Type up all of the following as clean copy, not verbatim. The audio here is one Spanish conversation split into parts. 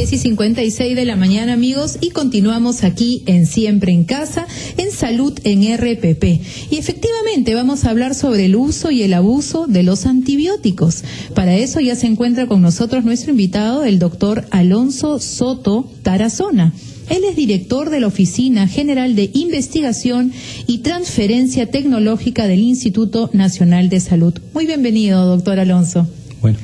10:56 de la mañana, amigos, y continuamos aquí en Siempre en Casa, en Salud en RPP. Y efectivamente vamos a hablar sobre el uso y el abuso de los antibióticos. Para eso ya se encuentra con nosotros nuestro invitado, el doctor Alonso Soto Tarazona. Él es director de la Oficina General de Investigación y Transferencia Tecnológica del Instituto Nacional de Salud. Muy bienvenido, doctor Alonso. Bueno,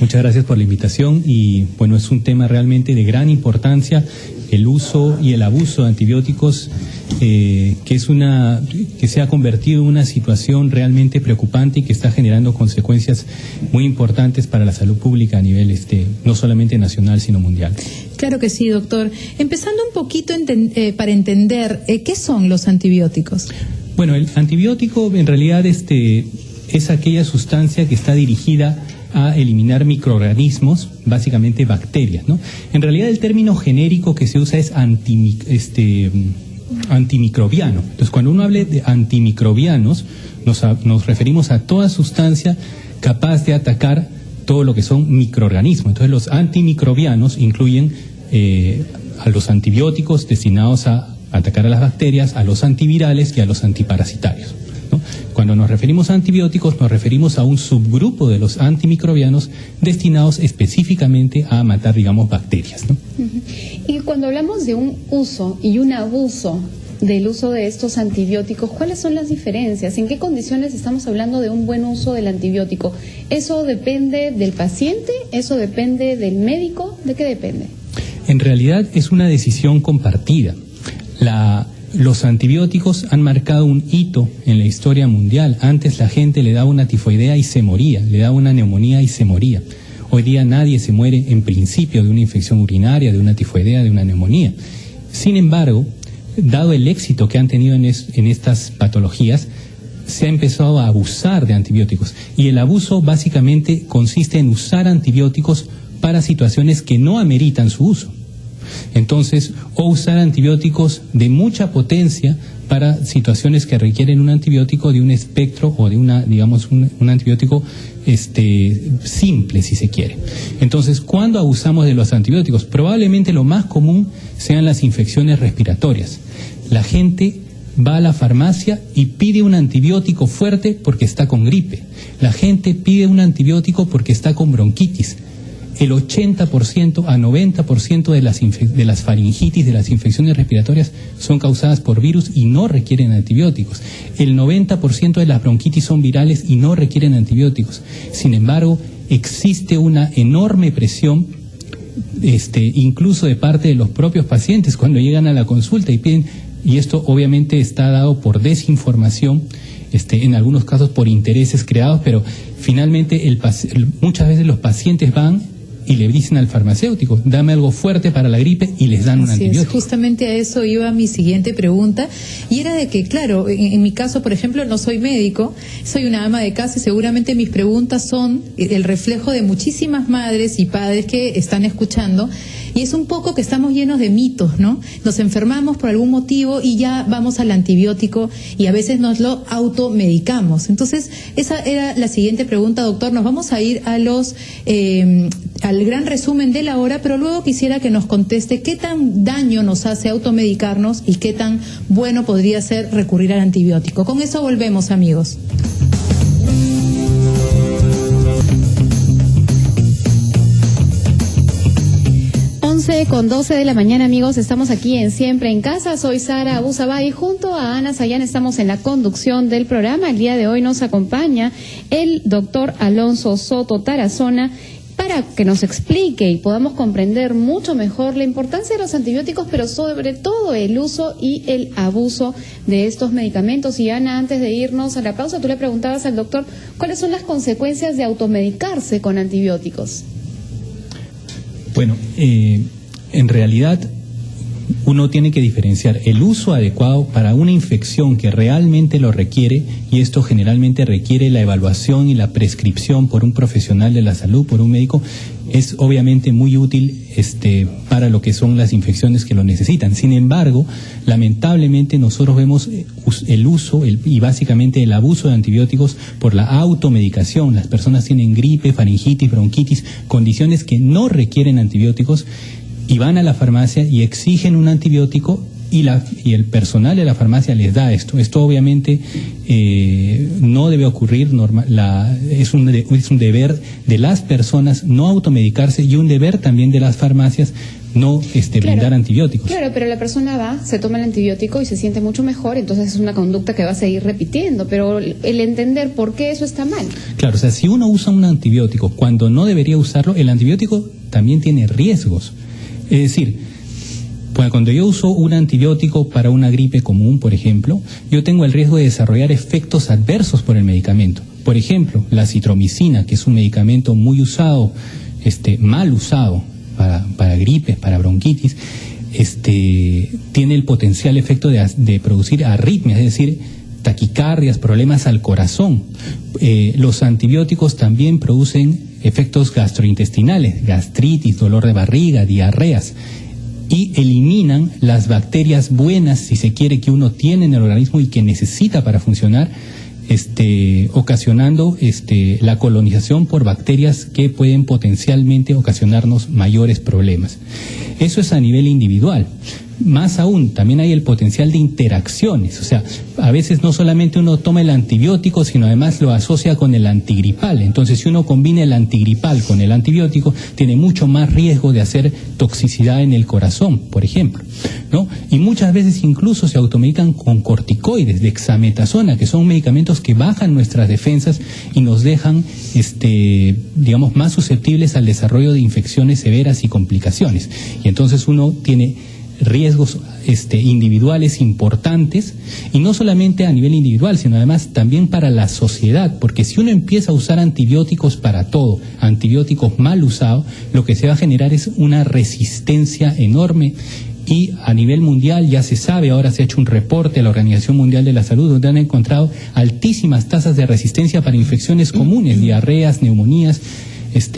muchas gracias por la invitación y bueno, es un tema realmente de gran importancia, el uso y el abuso de antibióticos, que se ha convertido en una situación realmente preocupante y que está generando consecuencias muy importantes para la salud pública a nivel no solamente nacional sino mundial. Claro que sí, doctor. Empezando un poquito para entender qué son los antibióticos. Bueno, el antibiótico en realidad es aquella sustancia que está dirigida a eliminar microorganismos, básicamente bacterias, ¿no? En realidad el término genérico que se usa es antimicrobiano. Entonces, cuando uno habla de antimicrobianos, nos referimos a toda sustancia capaz de atacar todo lo que son microorganismos. Entonces, los antimicrobianos incluyen a los antibióticos destinados a atacar a las bacterias, a los antivirales y a los antiparasitarios, ¿no? Cuando nos referimos a antibióticos, nos referimos a un subgrupo de los antimicrobianos destinados específicamente a matar, digamos, bacterias, ¿no? Y cuando hablamos de un uso y un abuso del uso de estos antibióticos, ¿cuáles son las diferencias? ¿En qué condiciones estamos hablando de un buen uso del antibiótico? ¿Eso depende del paciente? ¿Eso depende del médico? ¿De qué depende? En realidad es una decisión compartida. Los antibióticos han marcado un hito en la historia mundial. Antes la gente le daba una tifoidea y se moría, le daba una neumonía y se moría. Hoy día nadie se muere en principio de una infección urinaria, de una tifoidea, de una neumonía. Sin embargo, dado el éxito que han tenido en estas patologías, se ha empezado a abusar de antibióticos. Y el abuso básicamente consiste en usar antibióticos para situaciones que no ameritan su uso. Entonces, o usar antibióticos de mucha potencia para situaciones que requieren un antibiótico de un espectro o de un antibiótico simple, si se quiere. Entonces, ¿cuándo abusamos de los antibióticos? Probablemente lo más común sean las infecciones respiratorias. La gente va a la farmacia y pide un antibiótico fuerte porque está con gripe. La gente pide un antibiótico porque está con bronquitis. El 80% a 90% de las faringitis, de las infecciones respiratorias, son causadas por virus y no requieren antibióticos. El 90% de las bronquitis son virales y no requieren antibióticos. Sin embargo, existe una enorme presión, incluso de parte de los propios pacientes cuando llegan a la consulta y piden, y esto obviamente está dado por desinformación, en algunos casos por intereses creados, pero finalmente muchas veces los pacientes van y le dicen al farmacéutico, dame algo fuerte para la gripe, y les dan un antibiótico. Justamente a eso iba mi siguiente pregunta, y era de que, claro, en mi caso, por ejemplo, no soy médico, soy una ama de casa y seguramente mis preguntas son el reflejo de muchísimas madres y padres que están escuchando, y es un poco que estamos llenos de mitos, ¿no? Nos enfermamos por algún motivo y ya vamos al antibiótico y a veces nos lo automedicamos. Entonces, esa era la siguiente pregunta, doctor. Nos vamos a ir a al gran resumen de la hora, pero luego quisiera que nos conteste qué tan daño nos hace automedicarnos y qué tan bueno podría ser recurrir al antibiótico. Con eso volvemos, amigos. 11:12 de la mañana, amigos, estamos aquí en Siempre en Casa. Soy Sara Abusabay y junto a Ana Sayán estamos en la conducción del programa. El día de hoy nos acompaña el doctor Alonso Soto Tarazona para que nos explique y podamos comprender mucho mejor la importancia de los antibióticos, pero sobre todo el uso y el abuso de estos medicamentos. Y Ana, antes de irnos a la pausa, tú le preguntabas al doctor cuáles son las consecuencias de automedicarse con antibióticos. Bueno, en realidad uno tiene que diferenciar el uso adecuado para una infección que realmente lo requiere, y esto generalmente requiere la evaluación y la prescripción por un profesional de la salud, por un médico. Es obviamente muy útil para lo que son las infecciones que lo necesitan. Sin embargo, lamentablemente nosotros vemos el uso y básicamente el abuso de antibióticos por la automedicación. Las personas tienen gripe, faringitis, bronquitis, condiciones que no requieren antibióticos, y van a la farmacia y exigen un antibiótico y el personal de la farmacia les da esto. Esto obviamente no debe ocurrir, es un deber de las personas no automedicarse y un deber también de las farmacias no brindar antibióticos. Claro, pero la persona va, se toma el antibiótico y se siente mucho mejor, entonces es una conducta que va a seguir repitiendo, pero el entender por qué eso está mal. Claro, o sea, si uno usa un antibiótico cuando no debería usarlo, el antibiótico también tiene riesgos. Es decir, cuando yo uso un antibiótico para una gripe común, por ejemplo, yo tengo el riesgo de desarrollar efectos adversos por el medicamento. Por ejemplo, la acitromicina, que es un medicamento muy usado, mal usado para gripes, para bronquitis, tiene el potencial efecto de producir arritmias, es decir, taquicardias, problemas al corazón. Los antibióticos también producen efectos gastrointestinales, gastritis, dolor de barriga, diarreas, y eliminan las bacterias buenas, si se quiere, que uno tiene en el organismo y que necesita para funcionar, ocasionando la colonización por bacterias que pueden potencialmente ocasionarnos mayores problemas. Eso es a nivel individual. Más aún, también hay el potencial de interacciones, o sea, a veces no solamente uno toma el antibiótico, sino además lo asocia con el antigripal. Entonces, si uno combina el antigripal con el antibiótico, tiene mucho más riesgo de hacer toxicidad en el corazón, por ejemplo, ¿no? Y muchas veces incluso se automedican con corticoides, dexametasona, que son medicamentos que bajan nuestras defensas y nos dejan, digamos, más susceptibles al desarrollo de infecciones severas y complicaciones. Y entonces uno tiene riesgos individuales importantes, y no solamente a nivel individual, sino además también para la sociedad, porque si uno empieza a usar antibióticos para todo, antibióticos mal usados, lo que se va a generar es una resistencia enorme. Y a nivel mundial ya se sabe, ahora se ha hecho un reporte a la Organización Mundial de la Salud donde han encontrado altísimas tasas de resistencia para infecciones comunes, diarreas, neumonías,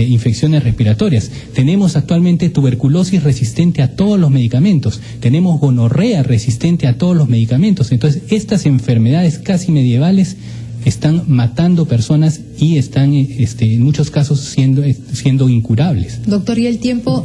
infecciones respiratorias. Tenemos actualmente tuberculosis resistente a todos los medicamentos, tenemos gonorrea resistente a todos los medicamentos. Entonces, estas enfermedades casi medievales están matando personas y están en muchos casos siendo incurables. Doctor, y el tiempo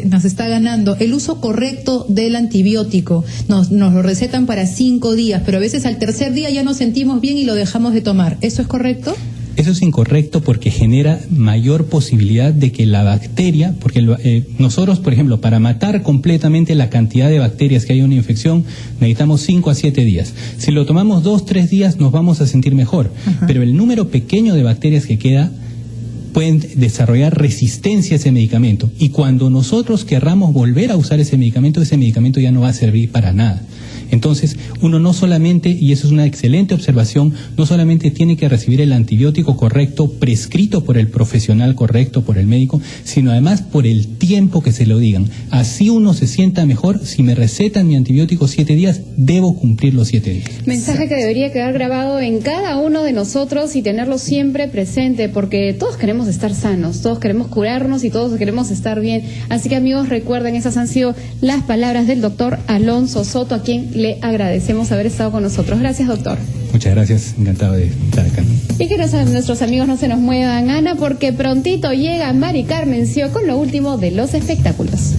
nos está ganando. El uso correcto del antibiótico, nos lo recetan para 5 días, pero a veces al tercer día ya nos sentimos bien y lo dejamos de tomar. ¿Eso es correcto? Eso es incorrecto porque genera mayor posibilidad de que la bacteria, porque nosotros, por ejemplo, para matar completamente la cantidad de bacterias que hay en una infección, necesitamos 5 a 7 días. Si lo tomamos 2-3 días, nos vamos a sentir mejor. Ajá. Pero el número pequeño de bacterias que queda pueden desarrollar resistencia a ese medicamento. Y cuando nosotros querramos volver a usar ese medicamento ya no va a servir para nada. Entonces, uno no solamente, y eso es una excelente observación, no solamente tiene que recibir el antibiótico correcto, prescrito por el profesional correcto, por el médico, sino además por el tiempo que se lo digan. Así uno se sienta mejor. Si me recetan mi antibiótico 7 días, debo cumplir los 7 días. Mensaje que debería quedar grabado en cada uno de nosotros y tenerlo siempre presente, porque todos queremos estar sanos, todos queremos curarnos y todos queremos estar bien. Así que, amigos, recuerden, esas han sido las palabras del doctor Alonso Soto, a quien le agradecemos haber estado con nosotros. Gracias, doctor. Muchas gracias, encantado de estar acá. Y que nuestros amigos no se nos muevan, Ana, porque prontito llega Mari Carmen Cio con lo último de los espectáculos.